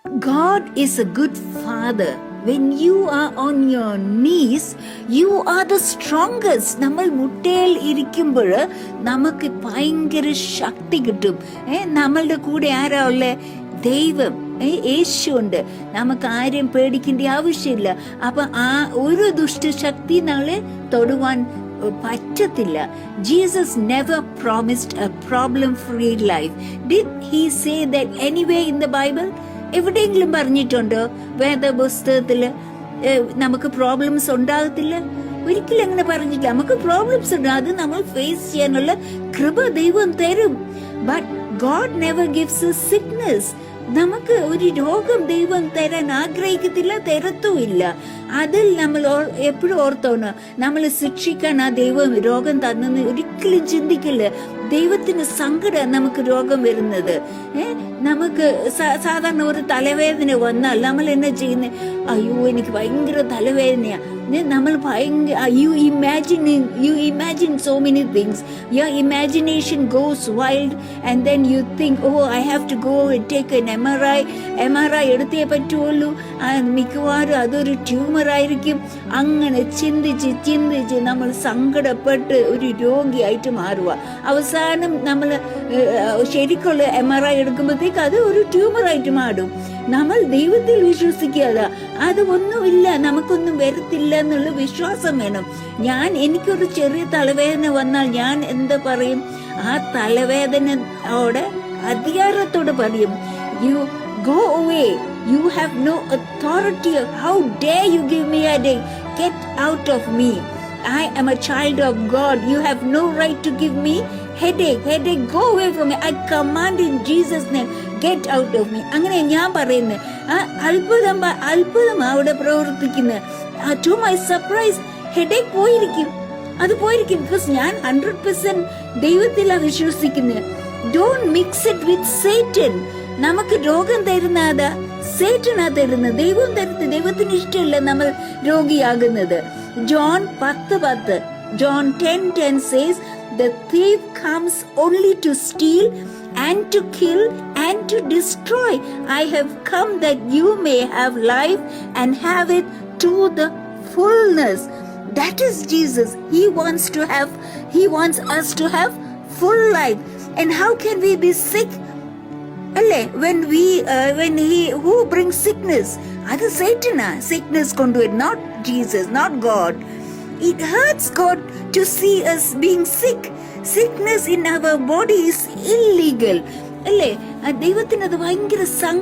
God is a good father. When you are on your knees, you are the strongest. നമ്മൾ മുട്ടയിൽ ഇരിക്കുമ്പോൾ നമുക്ക് ഭയങ്കര ശക്തി കിട്ടും. നമ്മളുടെ കൂടെ ആരാ ഉള്ളേ? ദൈവം, യേശു ഉണ്ട്. നമുക്ക് ആരെയും പേടിക്കേണ്ട ആവശ്യമില്ല. അപ്പൊ ആ ഒരു ദുഷ്ടശക്തി നമ്മളെ തൊടുവാൻ പറ്റത്തില്ല. Jesus never promised A problem free life. Did he say that anyway in the Bible? എവിടെയെങ്കിലും പറഞ്ഞിട്ടുണ്ടോ വേദപുസ്തകത്തില് നമുക്ക് പ്രോബ്ലംസ് ഉണ്ടാകത്തില്ല? ഒരിക്കലും അങ്ങനെ പറഞ്ഞില്ല. നമുക്ക് പ്രോബ്ലംസ് ഉണ്ട്, അത് നമ്മൾ ഫേസ് ചെയ്യാനുള്ള കൃപ ദൈവം തരും. But God never gives A sickness. നമുക്ക് ഒരു രോഗം ദൈവം തരാൻ ആഗ്രഹിക്കത്തില്ല, തരത്തുമില്ല. അതിൽ നമ്മൾ എപ്പോഴും ഓർത്തോണം, നമ്മൾ ശിക്ഷിക്കാൻ ആ ദൈവം രോഗം തന്നെന്ന് ഒരിക്കലും ചിന്തിക്കില്ല. ദൈവത്തിന് സങ്കടം നമുക്ക് രോഗം വരുന്നത്. നമുക്ക് സാധാരണ ഒരു തലവേദന വന്നാൽ നമ്മൾ എന്നാ ചെയ്യുന്നത്? അയ്യോ എനിക്ക് ഭയങ്കര തലവേദനയാ. നമ്മൾ ഭയങ്കര you imagine so many things. Your imagination goes wild and then you think, oh I have to go and take an MRI എടുത്തേ പറ്റുള്ളൂ, മിക്കവാറും അതൊരു ട്യൂമർ ആയിരിക്കും. അങ്ങനെ ചിന്തിച്ച് നമ്മൾ സങ്കടപ്പെട്ട് ഒരു രോഗിയായിട്ട് മാറുക. അവസാനം നമ്മൾ ശരിക്കുള്ള MRI എടുക്കുമ്പോഴത്തേക്ക് അത് ഒരു ട്യൂമറായിട്ട് മാറും. നമ്മൾ ദൈവത്തിൽ വിശ്വസിക്കാതെ അത് ഒന്നുമില്ല, നമുക്കൊന്നും വരത്തില്ല എന്നുള്ള വിശ്വാസം വേണം. എനിക്കൊരു ചെറിയ തലവേദന വന്നാൽ ഞാൻ എന്താ പറയും? ആ തലവേദനയോടെ അധികാരത്തോടെ പറയും, you go away, you have no authority. How dare you give me a day? Get out of me. I am a child of God. You have no right to give me headache. Go away from me. I command in Jesus name, get out of me. അങ്ങനെ ഞാൻ പറയുന്നത്. അത്ഭുതം അവിടെ പ്രവർത്തിക്കുന്നത്. To my surprise, headache പോയിരിക്കും. Because ഞാൻ 100% ദൈവത്തിലാണ് വിശ്വസിക്കുന്നത്. Don't mix it with Satan. നമുക്ക് രോഗം തരുന്നത് സേറ്റനാ തരുന്നത്, ദൈവം തരുന്നത്. ദൈവത്തിന് ഇഷ്ടമല്ല നമ്മൾ രോഗിയാകുന്നത്. John 10:10. John 10:10 says, the thief comes only to steal and to kill and to destroy. I have come that you may have life and have it to the fullness. That is Jesus. He wants us to have full life. And how can we be sick? When who brings sickness? Adu Satana. Sickness konduvaru, not Jesus, not God. It hurts God to see us being sick. Sickness in our body is illegal. ദൈവത്തിന് അത് ഭയങ്കര സങ്കടം.